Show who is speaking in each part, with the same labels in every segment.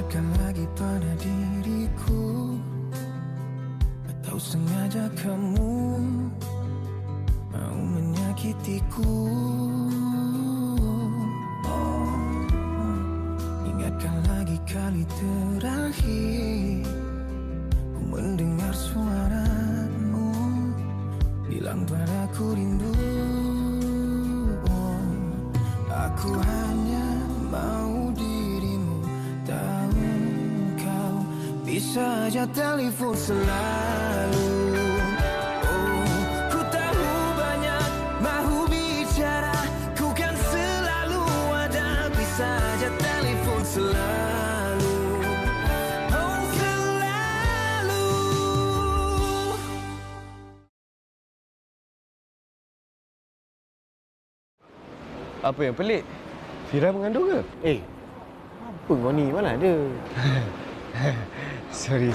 Speaker 1: Ingatkan lagi pada diriku, atau sengaja kamu mau menyakitiku. Ingatkan lagi kali terakhir ku mendengar suaramu bilang padaku rindu. Aku hanya mau dirimu tahu, kau bisa aja telepon selalu. Oh, ku tahu banyak mahu bicara, ku kan selalu ada. Bisa aja telepon selalu. Oh, selalu.
Speaker 2: Apa yang pelik? Fira mengandung ke?
Speaker 3: Apa kau ni? Mana ada?
Speaker 2: Sorry.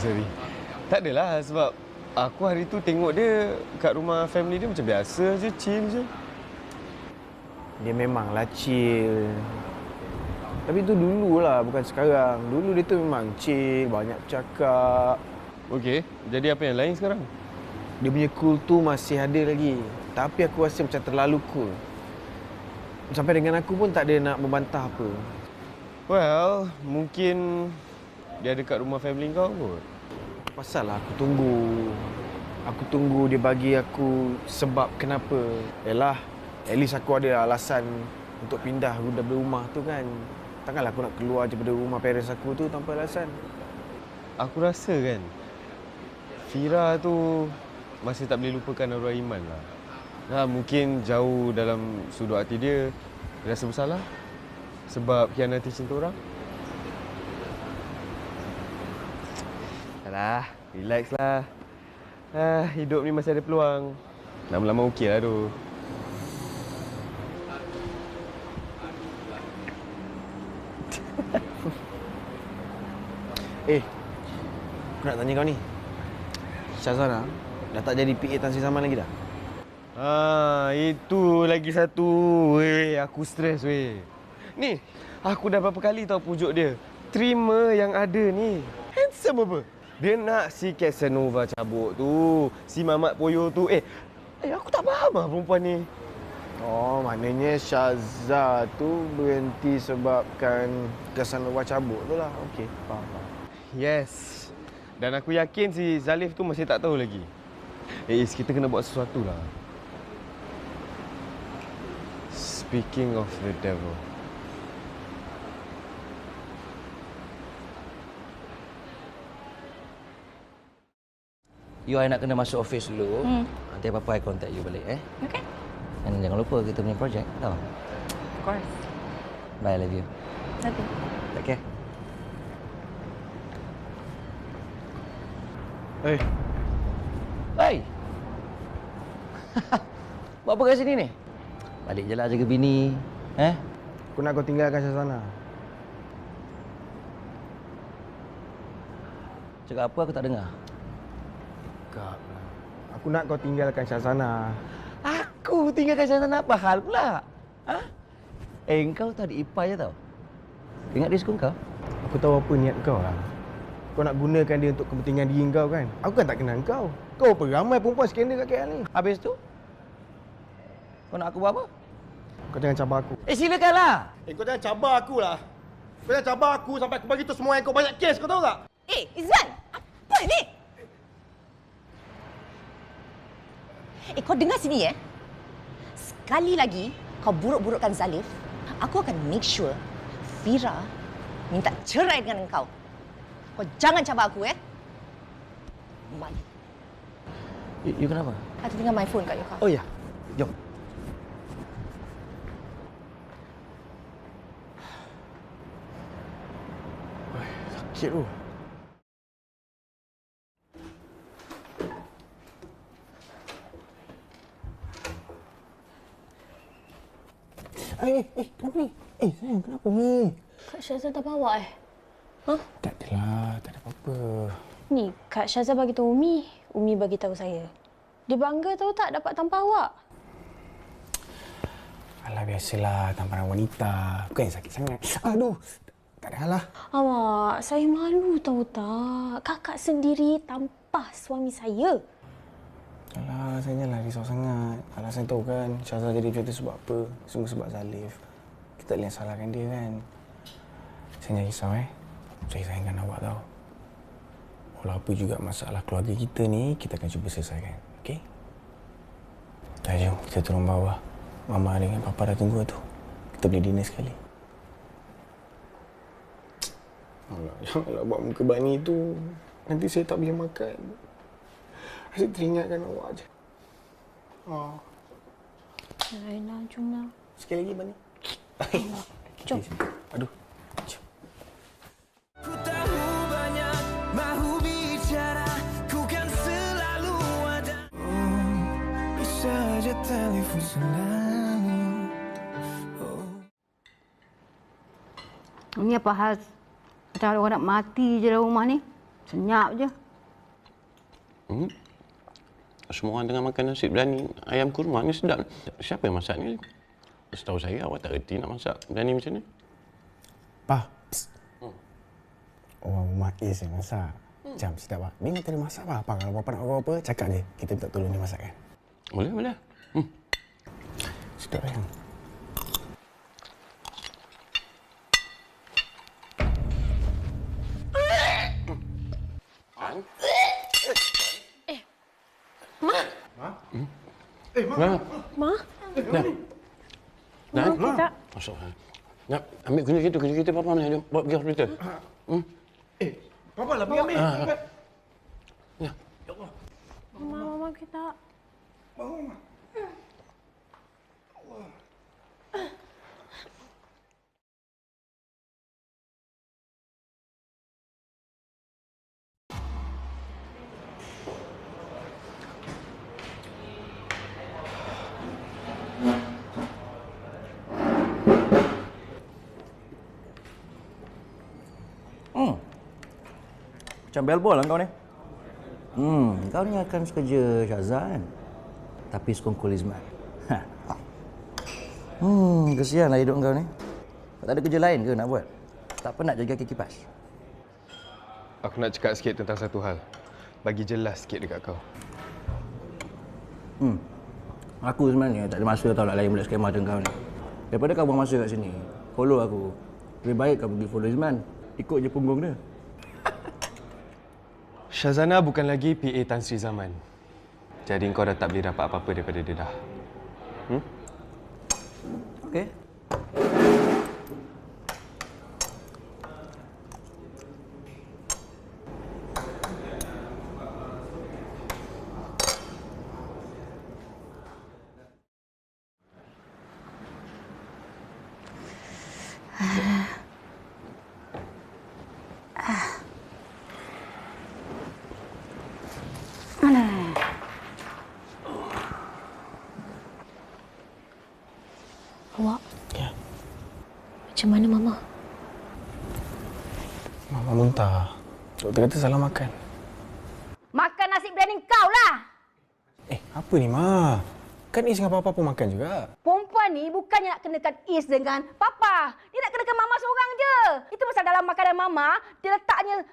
Speaker 2: Tak adalah, sebab aku hari tu tengok dia kat rumah family dia macam biasa je, chill je.
Speaker 3: Dia memanglah chill. Tapi tu dululah, bukan sekarang. Dulu dia tu memang chill, banyak bercakap.
Speaker 2: Okey, jadi apa yang lain sekarang?
Speaker 3: Dia punya cool tu masih ada lagi. Tapi aku rasa macam terlalu cool. Sampai dengan aku pun tak ada nak membantah apa.
Speaker 2: Well, mungkin dia ada kat rumah family kau kot.
Speaker 3: Pasal lah aku tunggu. Aku tunggu dia bagi aku sebab kenapa. Yalah, at least aku ada alasan untuk pindah daripada rumah tu kan. Takkanlah aku nak keluar je daripada rumah parents aku tu tanpa alasan.
Speaker 2: Aku rasa kan, Fira tu masih tak boleh lupakan arwah Iman lah. Mungkin jauh dalam sudut hati dia rasa bersalah sebab khianati cinta orang. Alah, relax lah. Hidup ni masih ada peluang. Lama-lama okey lah tu.
Speaker 3: Aku nak tanya kau ni. Syazwana dah tak jadi PA Tan Sri Zaman lagi dah?
Speaker 2: Itu lagi satu. Aku stres weh. Ni, aku dah berapa kali tahu pujuk dia. Terima yang ada ni. Handsome apa? Dia nak si Casanova cabut tu. Si Mamat Poyo tu. Aku tak faham lah perempuan ni.
Speaker 3: Oh, maknanya Syazza tu berhenti sebabkan Casanova cabut tu lah. Okey, faham.
Speaker 2: Yes. Dan aku yakin si Zalif tu masih tak tahu lagi. Kita kena buat sesuatu lah. Speaking of the devil.
Speaker 4: You I nak kena masuk office dulu. Nanti apa-apa I contact you balik
Speaker 5: Okay.
Speaker 4: And jangan lupa kita punya projek tau.
Speaker 5: Of course.
Speaker 4: Bye, I love you.
Speaker 5: Love you.
Speaker 4: Take care. Hey. Buat apa kat sini ni? Balik je lah jaga bini.
Speaker 3: Aku nak kau tinggalkan Syazwana.
Speaker 4: Cakap apa aku tak dengar.
Speaker 3: Cakap lah. Aku nak kau tinggalkan Syazwana.
Speaker 4: Aku tinggalkan sana apa hal pula? Engkau tadi ipai je tau. Ingat diskon kau?
Speaker 3: Aku tahu apa niat kau lah. Kau nak gunakan dia untuk kepentingan diri kau kan? Aku kan tak kenal kau. Kau apa ramai perempuan skandal kat KL ni?
Speaker 4: Habis tu? Kau nak aku buat apa?
Speaker 3: Kau jangan cabar aku.
Speaker 4: Silakanlah.
Speaker 3: Kau jangan cabar aku lah. Kau jangan cabar aku sampai aku bagi tu semua yang kau banyak kes, kau tahu tak?
Speaker 5: Izan! Apa ni? Kau dengar sini Sekali lagi kau buruk-burukkan Zalif, aku akan make sure Fira minta cerai dengan engkau. Kau jangan cabar aku Mali.
Speaker 4: You kenapa?
Speaker 5: Aku tinggal my phone kat your car.
Speaker 4: Oh ya. Jom.
Speaker 3: Sakit tu. Kenapa ni? Sayang, kenapa ni?
Speaker 6: Kak Syazza tak bawa
Speaker 3: Tak adalah, tak ada apa-apa.
Speaker 6: Ni, Kak Syazza bagi tahu Umi. Umi bagi tahu saya. Dia bangga tahu tak dapat tampar awak.
Speaker 3: Alah, biasalah tamparan wanita. Bukan yang sakit sangat. Aduh, Tak ada hal lah.
Speaker 6: Awak, saya malu tahu tak? Kakak sendiri tampah suami saya.
Speaker 3: Alah, saya lah risau sangat. Alah, saya tahu kan Syazah jadi macam tu sebab apa. Semua sebab Zalif. Kita tak boleh salahkan dia kan. Saya jangan risau Saya sayangkan awak tau. Walau apa juga masalah keluarga kita ni, kita akan cuba selesaikan. Okey? Dah, jom. Kita turun bawah. Mama dengan Papa dah tunggu tu. Kita boleh dinner sekali. Alah, janganlah buat muka bani tu. Nanti saya tak boleh makan. Saya teringatkan awak je. Oh.
Speaker 6: Lainlah, jomlah.
Speaker 3: Sekali lagi bani.
Speaker 6: Jom.
Speaker 3: Aduh. Jom.
Speaker 1: Ku tahu banyak mahu bicara, ku kan selalu ada. Oh, bisa aja telepon selalu.
Speaker 7: Ini apa hal? Macam orang nak mati je dalam rumah ni. Senyap je.
Speaker 8: Semua orang tengah makan nasi biryani ayam kurma ni sedap. Siapa yang masak ni? Setahu saya awak tak reti nak masak biryani macam ni.
Speaker 3: Pa. Orang rumah Is yang masak. Jam sedap pak. Memang tak ada masak apa. Kalau bapa nak apa-apa, cakap je. Kita minta tolong dia masakkan.
Speaker 8: Boleh, boleh.
Speaker 3: Sedap kan?
Speaker 6: Ma?
Speaker 8: Dah. Dah?
Speaker 6: Tak.
Speaker 8: Masuk. Nak ambil kunci kita papa mana? Jom bawa pergi hospital.
Speaker 3: Papa lah pergi ambil.
Speaker 8: Ya.
Speaker 6: Mama kita.
Speaker 4: Macam bellboy lah kau ni. Kau ni akan sekerja Syazah kan? Tapi sekongkol Izman. Kesianlah hidup kau ni. Kau tak ada kerja lain ke nak buat? Tak penat jaga kaki kipas?
Speaker 2: Aku nak cakap sikit tentang satu hal. Bagi jelas sikit dekat kau.
Speaker 4: Aku sebenarnya tak ada masa tau nak layan budak skema macam kau ni. Daripada kau buang masa kat sini, follow aku. Lebih baik kau pergi follow Izman. Ikut je punggung dia.
Speaker 2: Syazana bukan lagi PA Tan Sri Zaman. Jadi kau dah tak boleh dapat apa-apa daripada dia dah.
Speaker 4: Okey?
Speaker 6: Awak,
Speaker 3: Ya.
Speaker 6: macam mana Mama?
Speaker 3: Mama muntah. Doktor kata salah makan.
Speaker 7: Makan nasi biryani kau lah.
Speaker 3: Apa ni, Ma? Kan Is dengan Papa pun makan juga.
Speaker 7: Perempuan ni bukannya nak kenakan Is dengan Papa. Dia nak kenakan Mama seorang je. Itu pasal dalam makanan Mama, dia letaknya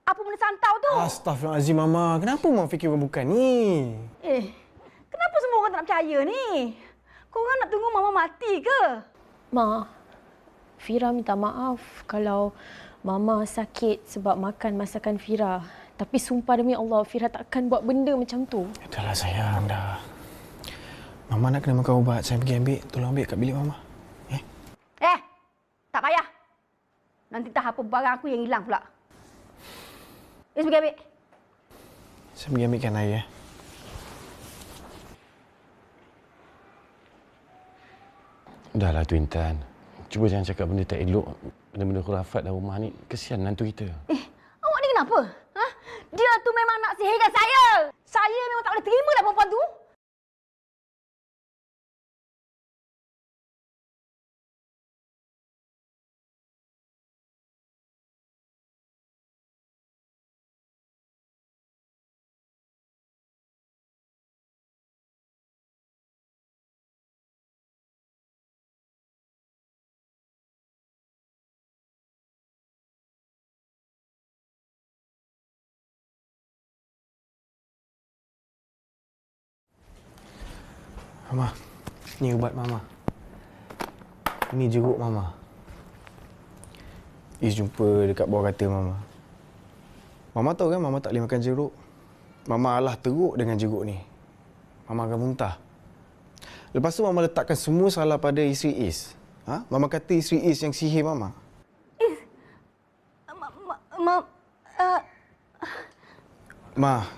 Speaker 7: apa benda santau tu.
Speaker 3: Astaghfirullahalazim, Mama. Kenapa Mama fikir bukan ni?
Speaker 7: Kenapa semua orang tak nak percaya ni? Korang nak tunggu Mama mati ke?
Speaker 6: Ma, Fira minta maaf kalau Mama sakit sebab makan masakan Fira. Tapi sumpah demi Allah, Fira takkan buat benda macam tu.
Speaker 3: Dahlah sayang, dah. Mama nak kena makan ubat. Saya pergi ambil. Tolong ambil kat bilik Mama.
Speaker 7: Tak payah. Nanti tak apa barang aku yang hilang pula. Is pergi ambil.
Speaker 3: Saya pergi ambilkan air.
Speaker 8: Dahlah tu Intan. Cuba jangan cakap benda tak elok. Benda-benda khurafat dalam rumah ni. Kesian nantu kita.
Speaker 7: Awak ni kenapa? Dia tu memang nak sihirkan saya. Saya memang tak boleh terima lah perempuan tu.
Speaker 3: Mama, ni ubat Mama. Ini jeruk Mama. Is jumpa dekat bawah katil Mama. Mama tahu kan Mama tak boleh makan jeruk. Mama alah teruk dengan jeruk ni. Mama akan muntah. Lepas tu Mama letakkan semua salah pada isteri Is. Mama kata isteri Is yang sihir Mama. Ma,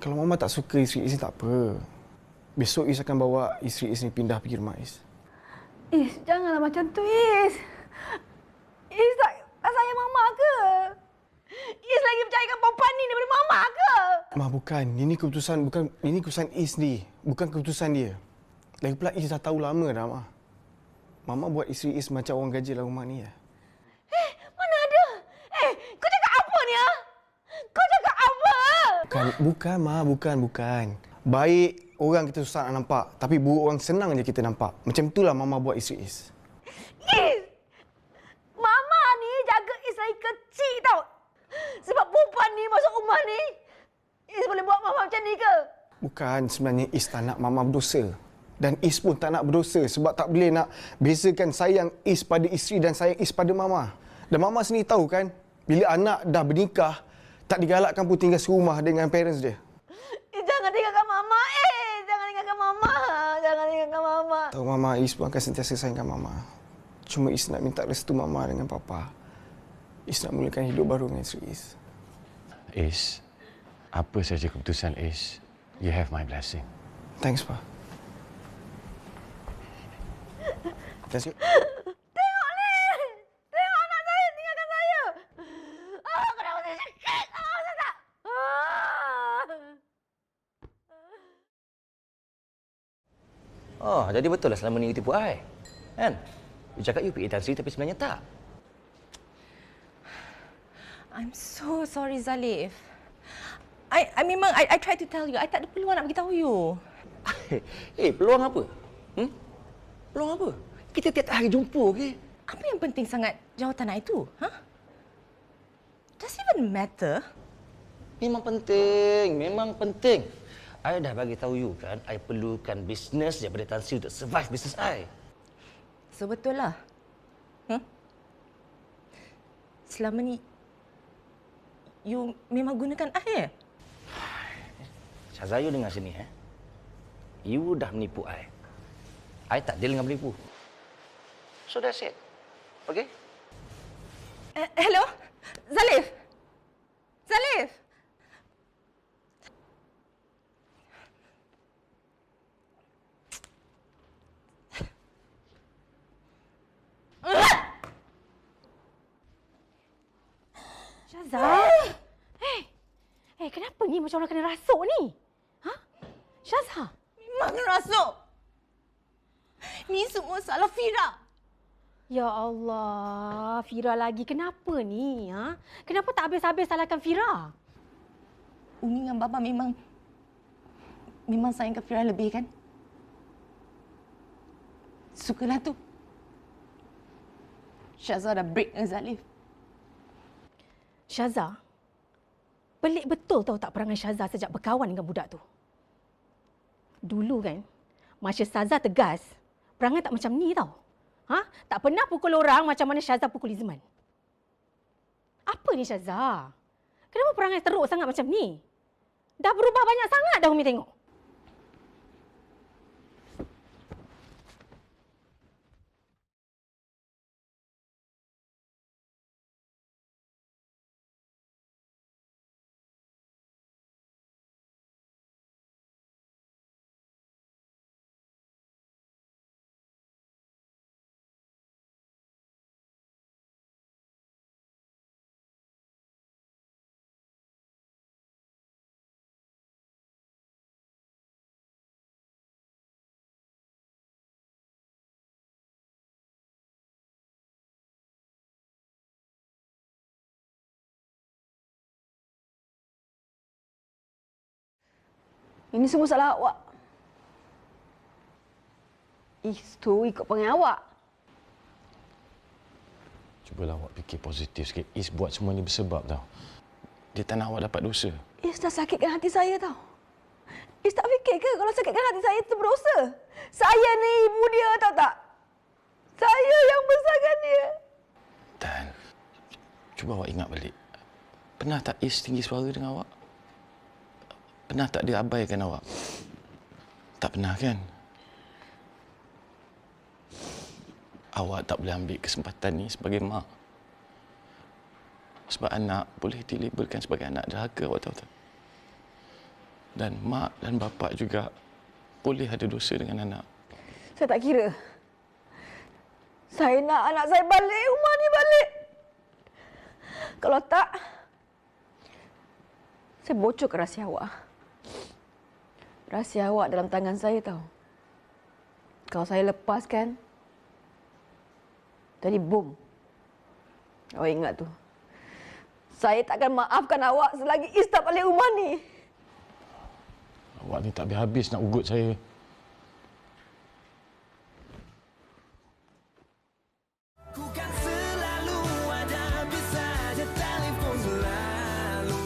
Speaker 3: kalau Mama tak suka isteri Is ni tak apa. Besok Is akan bawa isteri Is ni pindah pergi rumah Is.
Speaker 7: Is, janganlah macam tu, Is. Is tak sayang Mama ke? Is lagi percayakan perempuan ni daripada Mama ke?
Speaker 3: Ma, bukan. Ini keputusan Is ni. Bukan keputusan dia. Lagipula Is dah tahu lama dah, Ma. Mama buat isteri Is macam orang gaji dalam rumah ni ya.
Speaker 7: Mana ada? Kau cakap apa ni, ha? Kau cakap apa?
Speaker 3: Bukan, Ma. Bukan. Baik orang kita susah nak nampak. Tapi buruk orang senang je kita nampak. Macam itulah Mama buat isteri Is.
Speaker 7: Is! Mama ni jaga Is lagi kecil tau. Sebab perempuan ni masuk rumah ni. Is boleh buat Mama macam ni ke?
Speaker 3: Bukan. Sebenarnya Is tak nak Mama berdosa. Dan Is pun tak nak berdosa sebab tak boleh nak bezakan sayang Is pada isteri dan sayang Is pada Mama. Dan Mama sendiri tahu kan, bila anak dah bernikah, tak digalakkan pun tinggal serumah dengan parents dia.
Speaker 7: Jangan tinggalkan Mama. Jangan tinggalkan Mama. Jangan tinggalkan Mama.
Speaker 3: Tahu Mama, Is pun akan sentiasa sayangkan Mama. Cuma Is nak minta restu Mama dengan Papa. Is nak mulakan hidup baru dengan isteri Is.
Speaker 8: Is, apa saja keputusan Is, you have my blessing.
Speaker 3: Thanks, Pa. Let's go.
Speaker 7: Tengok ni! Tengok anak saya tinggalkan saya! Kenapa saya sakit? Saya tak...
Speaker 4: Oh, jadi betul lah selama ni you tipu I. Kan? You cakap you PA Tan Sri tapi sebenarnya tak.
Speaker 5: I'm so sorry, Zalif. I tried to tell you. I tak ada peluang nak beritahu you.
Speaker 4: Peluang apa? Peluang apa? Kita tiap hari jumpa, okey?
Speaker 5: Apa yang penting sangat jawatan itu? Does it even matter?
Speaker 4: Memang penting. I dah bagi tahu you kan, I perlukan bisnes daripada Tan Sri untuk survive bisnes I.
Speaker 5: So betul lah. Selama ni you memang gunakan I.
Speaker 4: Syazah, you dengar sini. You dah menipu I. I tak deal dengan menipu. So that's it. Okay?
Speaker 5: Hello? Zalif?
Speaker 7: Syazah! Kenapa ni macam orang kena rasuk ni? Syazah!
Speaker 5: Memang kena rasuk. Ni semua salah Fira.
Speaker 7: Ya Allah, Fira lagi. Kenapa ni? Kenapa tak habis-habis salahkan Fira?
Speaker 5: Umi dengan Baba memang sayangkan Fira lebih kan? Sukalah tu. Syazah dah break dengan Zalif.
Speaker 7: Syazah, pelik betul tahu tak perangai Syazah sejak berkawan dengan budak tu. Dulu kan, masa Syazah tegas, perangai tak macam ni tau. Tak pernah pukul orang macam mana Syazah pukul Izman. Apa ni Syazah? Kenapa perangai teruk sangat macam ni? Dah berubah banyak sangat dah Umi tengok. Ini semua salah awak. Itu ikut perangai awak.
Speaker 8: Cubalah awak fikir positif sikit. Is buat semua ni bersebab tau. Dia tak nak awak dapat dosa.
Speaker 7: Is dah sakitkan hati saya tau. Is tak fikir ke kalau sakitkan hati saya itu berdosa? Saya ni ibu dia, tahu tak? Saya yang besarkan dia.
Speaker 8: Dan, cuba awak ingat balik. Pernah tak Is tinggi suara dengan awak? Pernah tak dia abaikan awak? Tak pernah kan? Awak tak boleh ambil kesempatan ni sebagai mak. Sebab anak boleh dilabelkan sebagai anak derhaka, awak tahu tak? Dan mak dan bapa juga boleh ada dosa dengan anak.
Speaker 7: Saya tak kira. Saya nak anak saya balik, rumah ni balik. Kalau tak, saya bocorkan rahsia awak. Rahsia awak dalam tangan saya tahu. Kalau saya lepaskan, jadi bom. Awak ingat tu. Saya takkan maafkan awak selagi Is tak balik rumah ni.
Speaker 8: Awak ni tak habis nak ugut saya.
Speaker 1: Ku kan selalu ada, bisa je telefon selalu.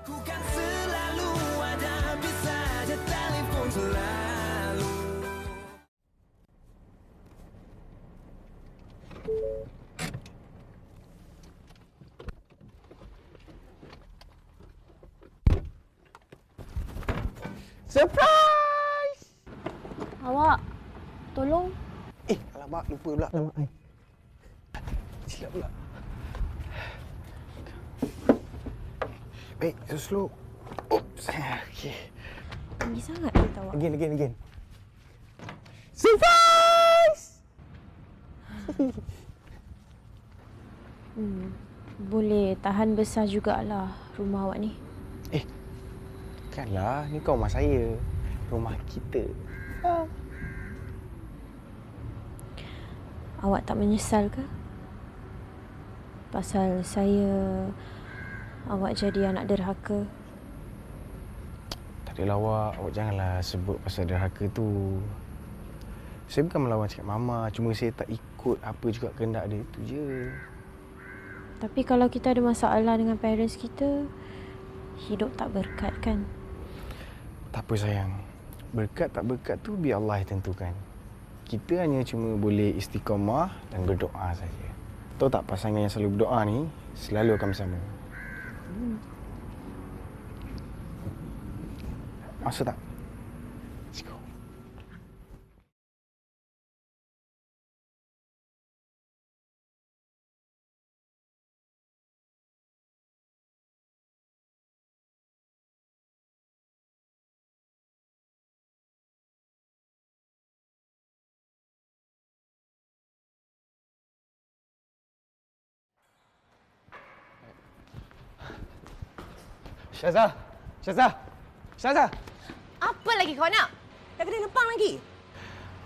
Speaker 1: Ku kan selalu ada, bisa je telefon selalu.
Speaker 3: Surprise!
Speaker 6: Awak, tolong.
Speaker 3: Alamak, lupa pula nama ai. Silap pula. Baik, slow. Oops. Okey.
Speaker 6: Tinggi sangat kereta awak.
Speaker 3: Again. Surprise!
Speaker 6: Boleh tahan besar jugalah rumah awak ni.
Speaker 3: Bukanlah, ni kau rumah saya. Rumah kita.
Speaker 6: Awak tak menyesal ke? Pasal awak jadi anak derhaka.
Speaker 3: Tak adalah awak janganlah sebut pasal derhaka tu. Saya bukan melawan cakap mama, cuma saya tak ikut apa juga kehendak dia, itu je.
Speaker 6: Tapi kalau kita ada masalah dengan parents kita, hidup tak berkat kan?
Speaker 3: Tak apa sayang. Berkat tak berkat tu biar Allah yang tentukan. Kita hanya cuma boleh istiqamah dan berdoa saja. Tahu tak pasangan yang selalu berdoa ni selalu akan bersama. Masuk tak? Let's go. Syazah!
Speaker 5: Apa lagi kau nak? Dah kena lempang lagi?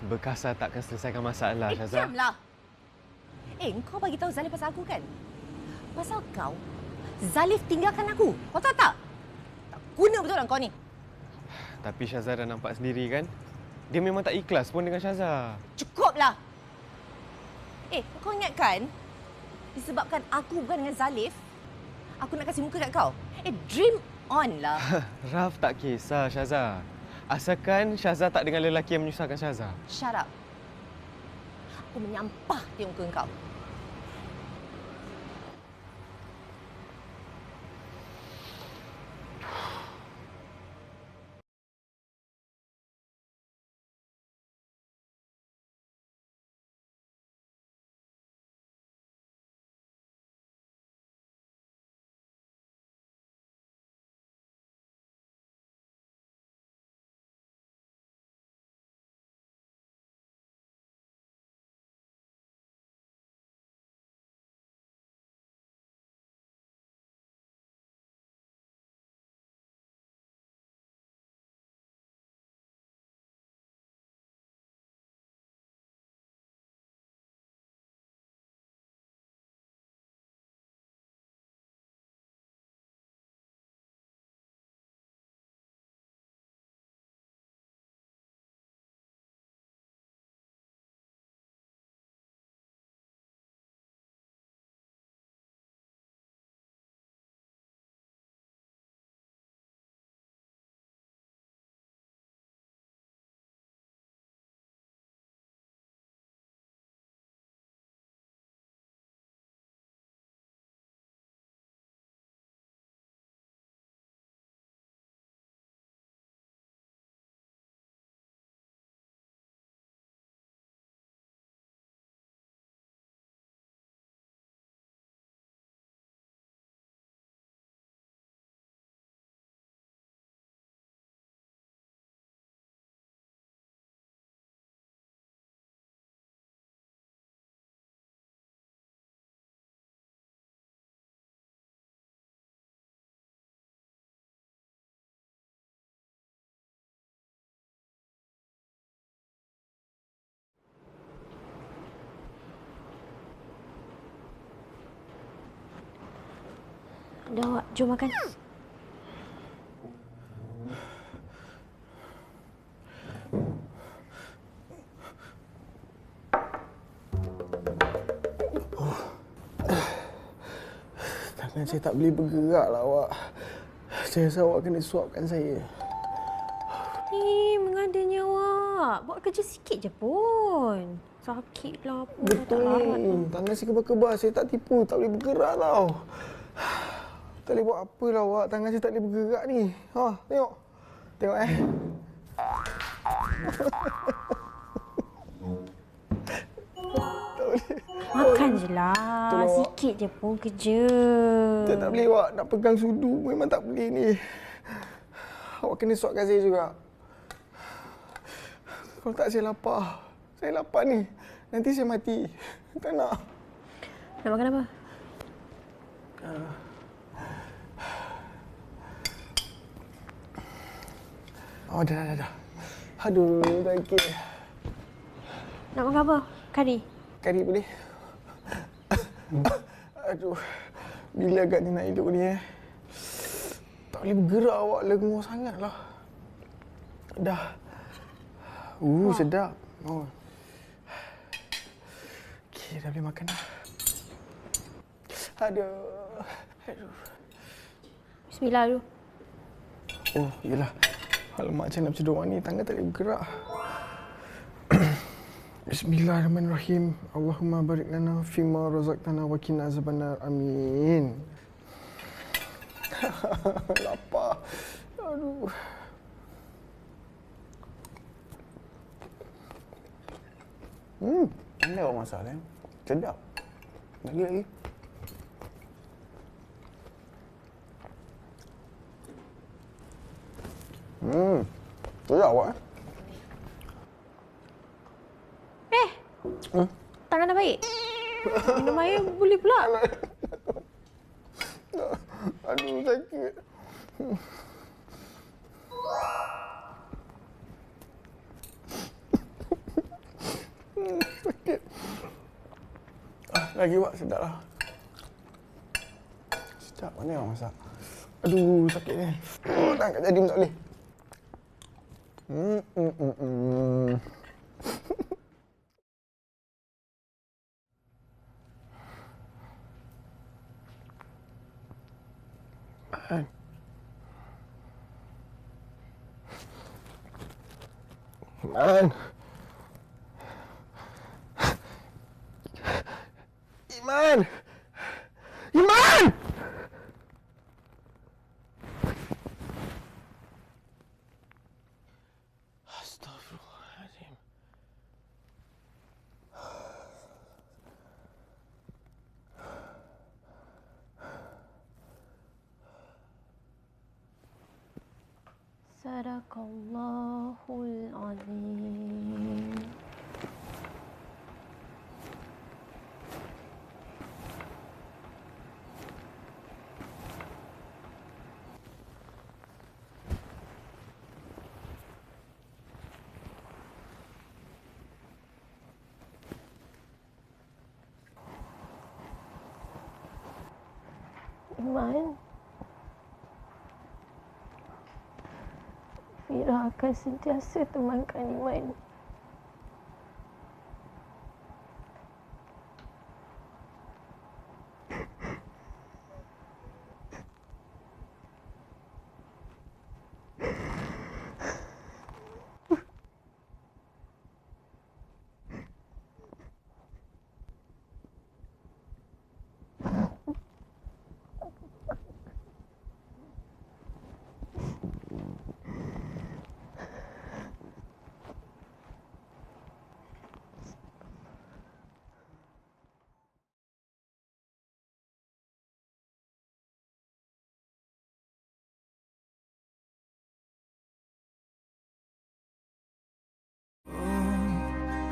Speaker 2: Berkasar takkan selesaikan masalah, Syazah.
Speaker 5: Diamlah. Kau bagi tahu Zalif pasal aku kan? Pasal kau, Zalif tinggalkan aku. Kau tahu tak? Tak guna betul lah kau ni.
Speaker 2: Tapi Syazah dah nampak sendiri kan? Dia memang tak ikhlas pun dengan Syazah.
Speaker 5: Cukuplah. Kau ingat kan? Disebabkan aku bukan dengan Zalif, aku nak kasih muka kat kau. Dream on lah.
Speaker 2: Raf tak kisah, Syazah. Asalkan Syazah tak dengan lelaki yang menyusahkan Syazah.
Speaker 5: Shut up. Aku menyampah di muka kau.
Speaker 6: Dah, awak. Jom makan.
Speaker 3: Tangan saya tak boleh bergerak lah awak. Saya rasa awak kena suapkan saya.
Speaker 6: Mengadanya awak. Buat kerja sikit je pun. Sakit lah apa.
Speaker 3: Betul ni. Tangan saya kebar-kebar. Saya tak tipu. Tak boleh bergerak tau. Tak boleh buat apa lah awak. Tangan saya tak boleh bergerak ni. Ha, tengok. Tengok
Speaker 6: Makan je lah. Sikit je pun kerja.
Speaker 3: Tak boleh awak. Nak pegang sudu memang tak boleh ni. Awak kena suapkan saya juga. Kalau tak saya lapar. Saya lapar ni. Nanti saya mati. Tak nak.
Speaker 6: Nak makan apa?
Speaker 3: Oh, dah. Aduh, sakit.
Speaker 6: Nak makan apa? Kari?
Speaker 3: Kari boleh? Aduh, bila agaknya nak hidup ni Tak boleh bergerak awak, lengur sangat lah. Dah. Sedap. Oh. Okey, dah boleh makan dah. Aduh.
Speaker 6: Bismillah dulu.
Speaker 3: Oh, yelah. Alamak, macam nak bercedok ni, tangan tak boleh bergerak. Bismillahirrahmanirrahim. Allahumma barik lana fima razaqtana wa qina azabannar. Amin. Lapar. Aduh. Pandai awak masak kan? Sedap. Lagi. Sedap awak
Speaker 6: Tangan dah baik? Minum air boleh pula.
Speaker 3: Aduh, sakit. Sakit. Lagi awak sedap lah. Sedap mana awak masak? Aduh, sakit ni. Tak angkat jadi tak boleh. Iman! Astaghfirullahaladzim.
Speaker 6: Sadaqallahul azim. Iman, Fira akan sentiasa temankan Iman.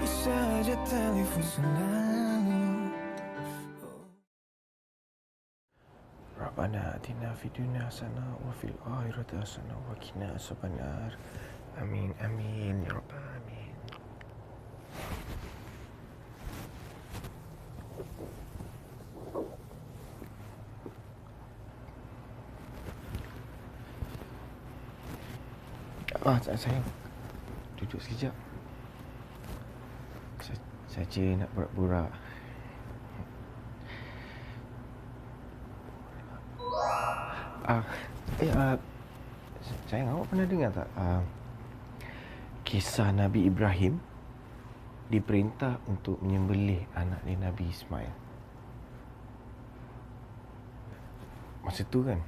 Speaker 1: Bisa aja telepon selalu.
Speaker 3: Rabbana atina fid dunya hasanah wa fil akhirati hasanah wa qina azabannar. Amin amin ya rabbal alamin. Sayang. Duduk sekejap. Saja nak borak-borak. Sayang, awak pernah dengar tak kisah Nabi Ibrahim diperintah untuk menyembelih anak dia Nabi Ismail? Masa tu kan,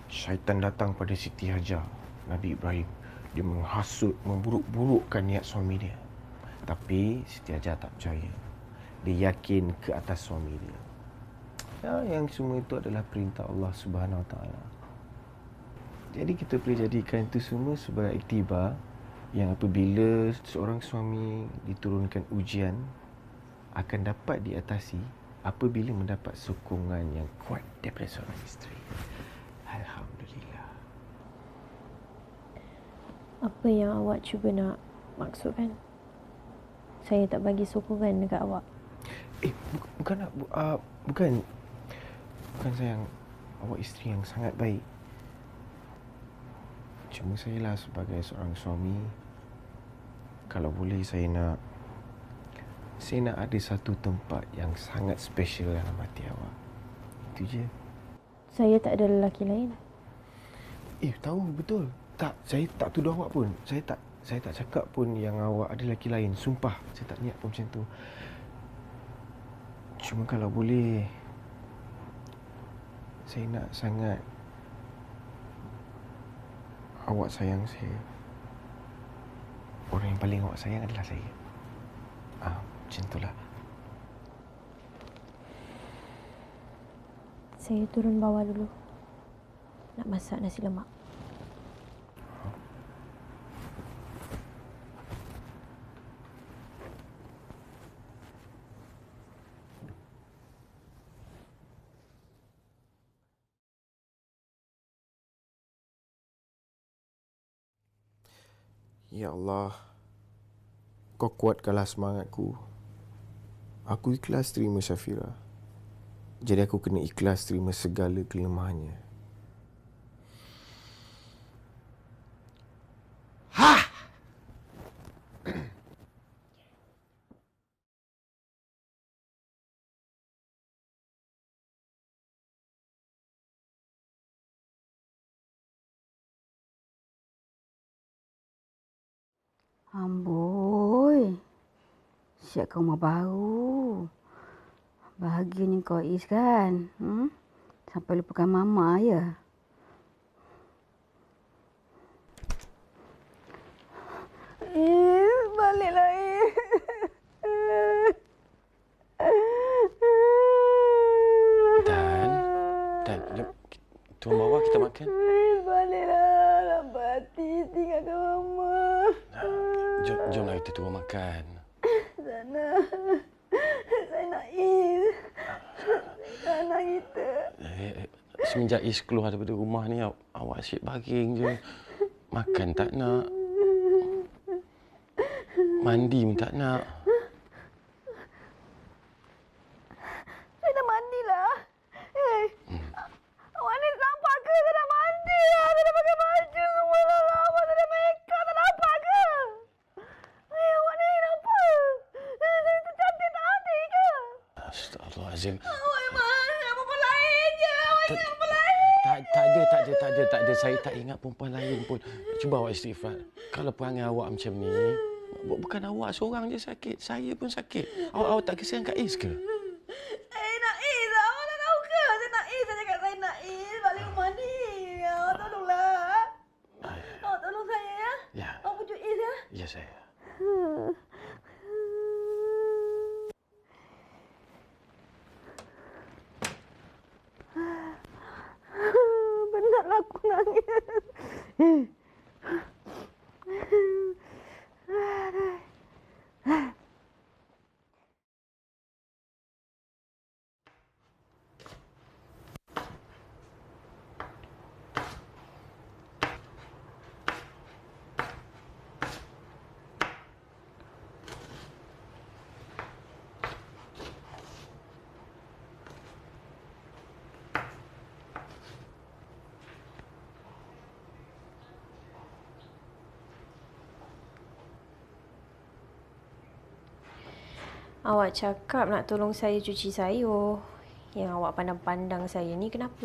Speaker 3: syaitan datang pada Siti Hajar, Nabi Ibrahim. Dia menghasut, memburuk-burukkan niat suami dia. Tapi Siti Hajar tak percaya. Dia yakin ke atas suami dia. Ya, yang semua itu adalah perintah Allah Subhanahu Wa Taala. Jadi kita boleh jadikan itu semua sebagai iktibar yang apabila seorang suami diturunkan ujian akan dapat diatasi apabila mendapat sokongan yang kuat daripada seorang isteri. Alhamdulillah.
Speaker 6: Apa yang awak cuba nak maksudkan? Saya tak bagi sokongan dekat awak.
Speaker 3: Bukan sayang. Awak isteri yang sangat baik. Cuma saya lah sebagai seorang suami, kalau boleh saya nak ada satu tempat yang sangat special dalam hati awak. Itu je.
Speaker 6: Saya tak ada lelaki lain.
Speaker 3: Tahu betul. Tak, saya tak tuduh awak pun. Saya tak cakap pun yang awak ada lelaki lain. Sumpah, saya tak niat pun macam tu. Cuma kalau boleh, saya nak sangat awak sayang saya. Orang yang paling awak sayang adalah saya. Macam itulah.
Speaker 6: Saya turun bawah dulu. Nak masak nasi lemak.
Speaker 3: Ya Allah, Kau kuatkanlah semangatku. Aku ikhlas terima Syafira. Jadi aku kena ikhlas terima segala kelemahannya.
Speaker 9: Amboi, siap kau rumah baru. Bahagianya kau Is kan? Sampai lupakan mama ya. Is, baliklah Is.
Speaker 8: Dan, jom turun bawah kita makan.
Speaker 9: Is, baliklah. Lambat hati tinggalkan mama.
Speaker 8: Jomlah kita turun makan.
Speaker 9: Sana. Saya nak Is. Anak kita.
Speaker 8: Semenjak Is keluar daripada rumah ni, awak asyik baring je. Makan tak nak. Mandi pun tak nak.
Speaker 9: Saya nak mandilah. Awak ni nampak ke saya dah mandi lah. Saya dah pakai baju semua dah lama. Saya dah make up. Tak nampak ke? Awak ni nampak? Saya tu cantik tak hati ke?
Speaker 8: Astagfirullahalazim.
Speaker 9: Awak yang mana? Perempuan lain je. Awak ingat perempuan lain?
Speaker 8: Tak ada. Saya tak ingat perempuan lain pun. Cuba awak istighfar. Kalau perangai awak macam ni, bukan awak seorang je sakit. Saya pun sakit. Awak tak kesian kat Is ke?
Speaker 9: Saya nak Is. Awak tak tahu ke? Saya nak Is. Saya cakap saya nak Is. Balik rumah ni. Awak tolonglah. Awak tolong saya ya.
Speaker 8: Ya.
Speaker 9: Awak pujuk Is ya.
Speaker 8: Ya, saya.
Speaker 9: Benarlah aku nangis.
Speaker 6: Awak cakap nak tolong saya cuci sayur. Yang awak pandang-pandang saya ni kenapa?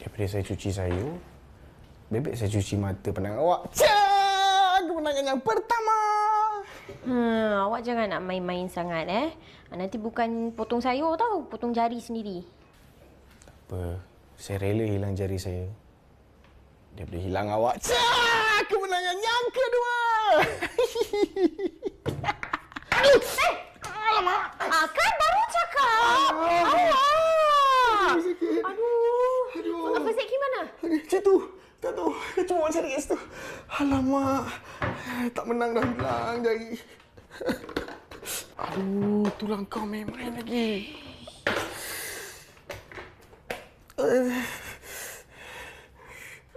Speaker 3: Daripada saya cuci sayur, bebek saya cuci mata pandang awak. Kemenangan yang pertama.
Speaker 6: Awak jangan nak main-main sangat Nanti bukan potong sayur tau, potong jari sendiri.
Speaker 3: Apa? Saya rela hilang jari saya daripada hilang awak. Kemenangan yang kedua.
Speaker 6: Alamak! Kan baru cakap. Awak! Aduh. Apa sakit mana?
Speaker 3: Situ. Tak tahu. Cuma cari kat situ. Alamak. Tak menang dah hilang jari. Aduh, tulang kau main-main lagi.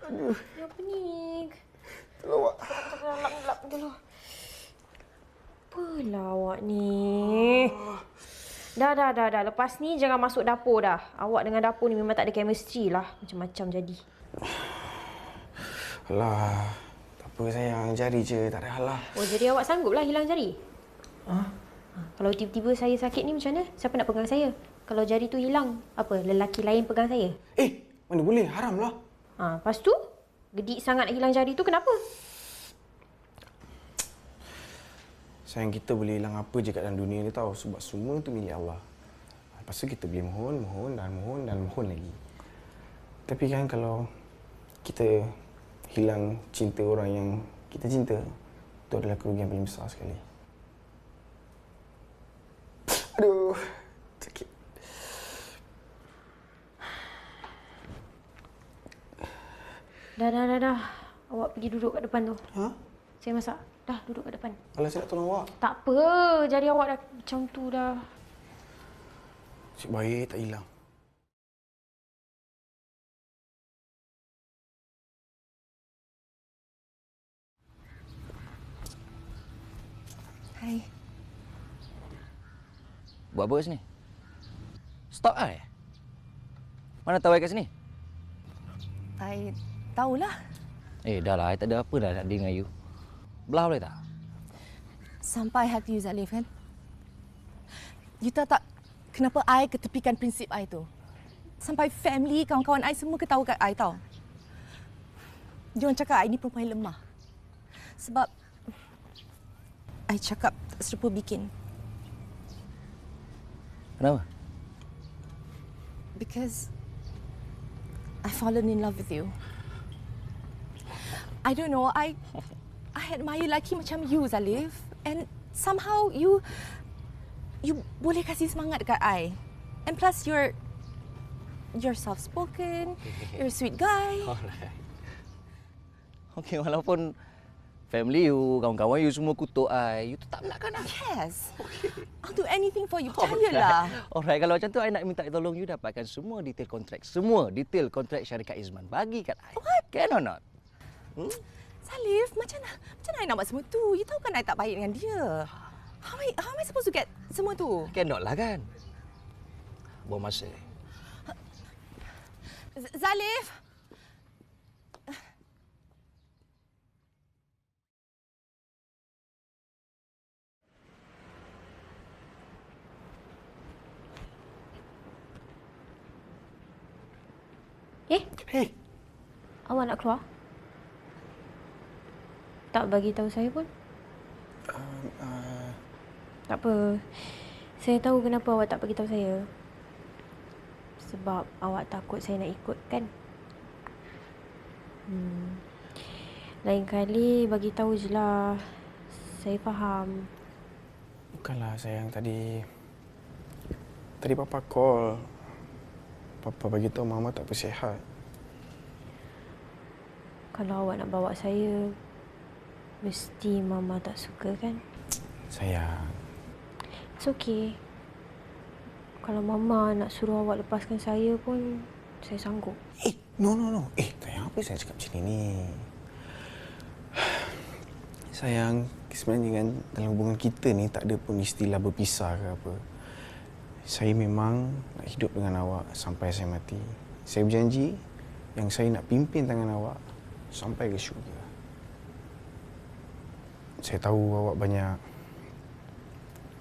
Speaker 3: Aduh.
Speaker 6: Apa ni?
Speaker 3: Tolong awak.
Speaker 6: Lap dulu. Apalah awak ni? Dah. Lepas ni jangan masuk dapur dah. Awak dengan dapur ni memang tak ada chemistry lah. Macam-macam jadi.
Speaker 3: Alah, tak apa sayang. Jari je, tak ada hal lah.
Speaker 6: Oh, jadi awak sangguplah hilang jari? Kalau tiba-tiba saya sakit ni macam mana? Siapa nak pegang saya? Kalau jari tu hilang, apa? Lelaki lain pegang saya?
Speaker 3: Mana boleh? Haram lah.
Speaker 6: Lepas tu? Gedik sangat nak hilang jari tu kenapa?
Speaker 3: Sayang, kita boleh hilang apa je kat dalam dunia ni tahu. Sebab semua tu milik Allah. Lepas tu kita boleh mohon lagi. Tapi kan kalau kita hilang cinta orang yang kita cinta, itu adalah kerugian paling besar sekali. Aduh, sakit.
Speaker 6: Dah. Awak pergi duduk kat depan tu. Saya masak. Dah, duduk kat depan.
Speaker 3: Alah, saya nak tolong awak.
Speaker 6: Tak apa. Jari awak dah macam tu dah.
Speaker 3: Nasib baik tak hilang.
Speaker 5: Hai.
Speaker 4: Buat apa kat sini? Stop I. Mana tahu I kat sini?
Speaker 5: I tahulah.
Speaker 4: Dah lah, I tak ada apa dah nak deal dengan you. Belah boleh tak?
Speaker 5: Sampai hati you, Zalif, kan? You tahu tak kenapa I ketepikan prinsip I tu? Sampai family, kawan-kawan I semua ketawa kat I, tau. Diorang cakap I ni perempuan lemah. Sebab I cakap tak serupa bikin.
Speaker 4: Kenapa?
Speaker 5: Because I fallen in love with you. I don't know, I admire lelaki macam you, Zalif. And somehow you boleh kasih semangat dekat I. And plus you're soft-spoken, you're a sweet guy.
Speaker 4: Okey, walaupun family you, kawan-kawan you semua kutuk I, you tetap nakkan I.
Speaker 5: Yes. I'll do anything for you, percayalah.
Speaker 4: Alright, kalau macam tu I nak minta tolong you dapatkan semua detail kontrak. Semua detail kontrak syarikat Izman. Bagi kat I.
Speaker 5: What?
Speaker 4: Can or not?
Speaker 5: Salif, macam mana I nak buat semua tu? You tahu kan I tak baik dengan dia. How am I supposed to get semua tu?
Speaker 4: Cannot lah kan? Buang masa.
Speaker 5: Zalif!
Speaker 6: Hey. Awak nak keluar? Tak bagi tahu saya pun. Tak apa. Saya tahu kenapa awak tak bagi tahu saya. Sebab awak takut saya nak ikut, kan? Lain kali bagi tahu je lah. Saya faham.
Speaker 3: Bukanlah sayang, tadi Papa call. Papa bagi tahu Mama tak bersihat.
Speaker 6: Kalau awak nak bawa saya, mesti Mama tak suka, kan?
Speaker 3: Sayang.
Speaker 6: It's okay. Kalau Mama nak suruh awak lepaskan saya pun, saya sanggup.
Speaker 3: No. Sayang, apa saya cakap macam ni? Sayang, sebenarnya kan dalam hubungan kita ni tak ada pun istilah berpisah ke apa. Saya memang nak hidup dengan awak sampai saya mati. Saya berjanji yang saya nak pimpin tangan awak sampai ke syurga. Saya tahu awak banyak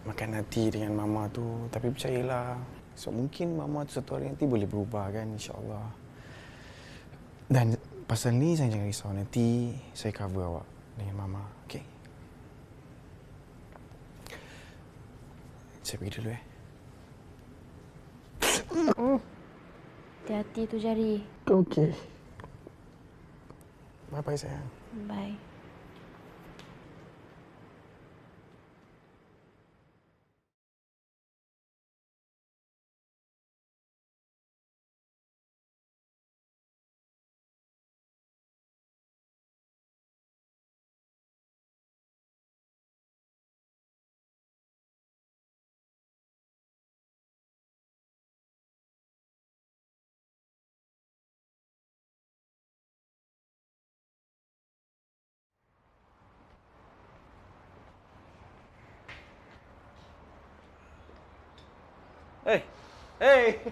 Speaker 3: makan hati dengan Mama tu, tapi percayalah, so mungkin Mama tu satu hari nanti boleh berubah kan, insya-Allah. Dan pasal ni saya jangan risau, nanti saya cover awak dengan Mama, okey? Saya pergi dulu
Speaker 6: Hati-hati tu jari.
Speaker 3: Okey. Bye-bye sayang.
Speaker 6: Bye.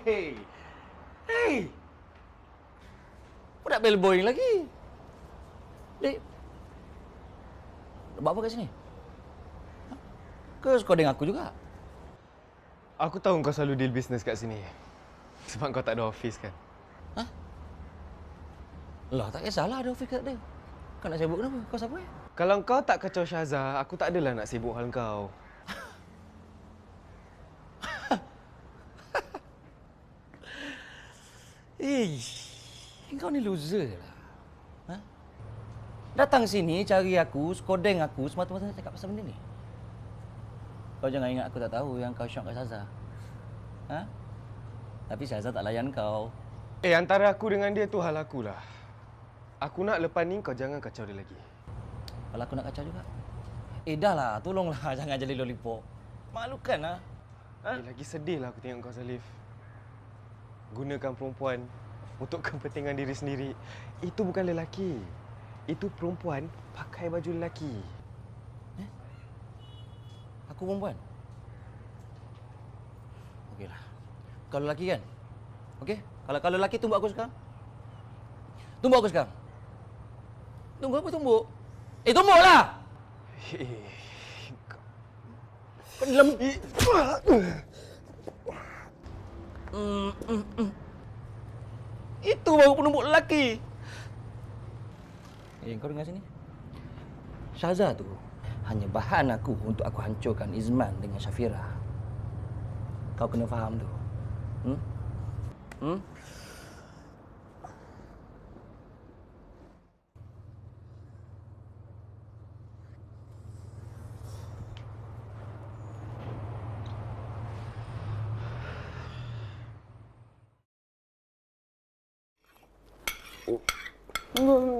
Speaker 4: Hey! Kau nak bell boy lagi? Dek, buat apa kat sini? Ke kau dengan aku juga?
Speaker 2: Aku tahu kau selalu deal business kat sini. Sebab kau tak ada office kan?
Speaker 4: Lah, tak kisahlah ada office kat dia. Kau nak sibuk kenapa? Kau siapa?
Speaker 2: Kalau kau tak kacau Syazah, aku tak adalah nak sibuk hal kau.
Speaker 4: Kau ni loser lah. Datang sini cari aku, skodeng aku semata-mata nak cakap pasal benda ni. Kau jangan ingat aku tak tahu yang kau syok kat Syazah. Tapi Syazah tak layan kau.
Speaker 2: Antara aku dengan dia tu hal akulah. Aku nak lepas ni kau jangan kacau dia lagi.
Speaker 4: Kalau aku nak kacau juga. Dah lah, tolonglah jangan jadi lollipop. Malukan lah.
Speaker 2: Lagi sedih lah aku tengok kau, Salif. Gunakan perempuan untuk kepentingan diri sendiri. Itu bukan lelaki. Itu perempuan pakai baju lelaki.
Speaker 4: Aku perempuan? Okeylah. Kau lelaki kan? Okey? Kalau lelaki, tumbuk aku sekarang. Tumbuk aku sekarang. Tunggu apa tumbuk? Tumbuklah! Kau dalam... Itu baru penumbuk lelaki. Kau dengar sini. Syazah tu hanya bahan aku untuk aku hancurkan Izman dengan Syafira. Kau kena faham tu.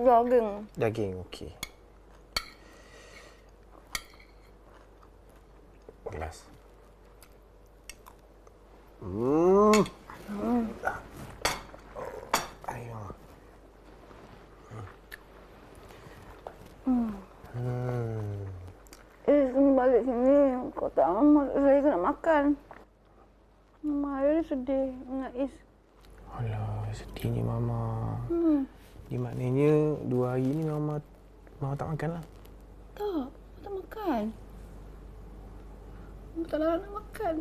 Speaker 9: Daging.
Speaker 3: Daging, okey. Gelas. Ayo.
Speaker 9: Balik sini. Kau tak mahu saya kena makan. Mama hari sedih dengan Is.
Speaker 3: Alah, sedihnya Mama. Di maknanya 2 hari ni Mama tak makan lah?
Speaker 9: Tak makan. Mama tak nak makan.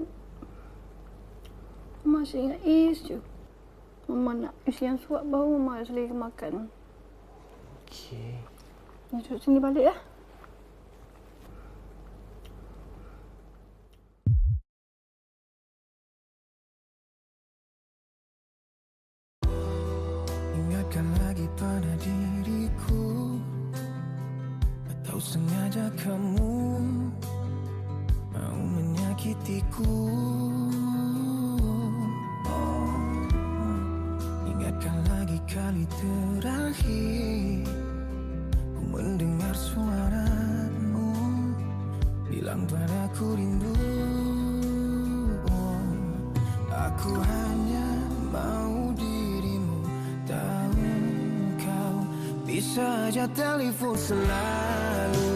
Speaker 9: Mama masih ingat Is je. Mama nak Is yang suap baru Mama selera makan.
Speaker 3: Okey.
Speaker 9: Duduk sini balik ya.
Speaker 1: Ingatkan lagi pada diriku, atau sengaja kamu mau menyakitiku. Ingatkan lagi kali terakhir ku mendengar suaramu bilang padaku rindu. Aku hanya mau dirimu tahu, kau bisa aja telepon selalu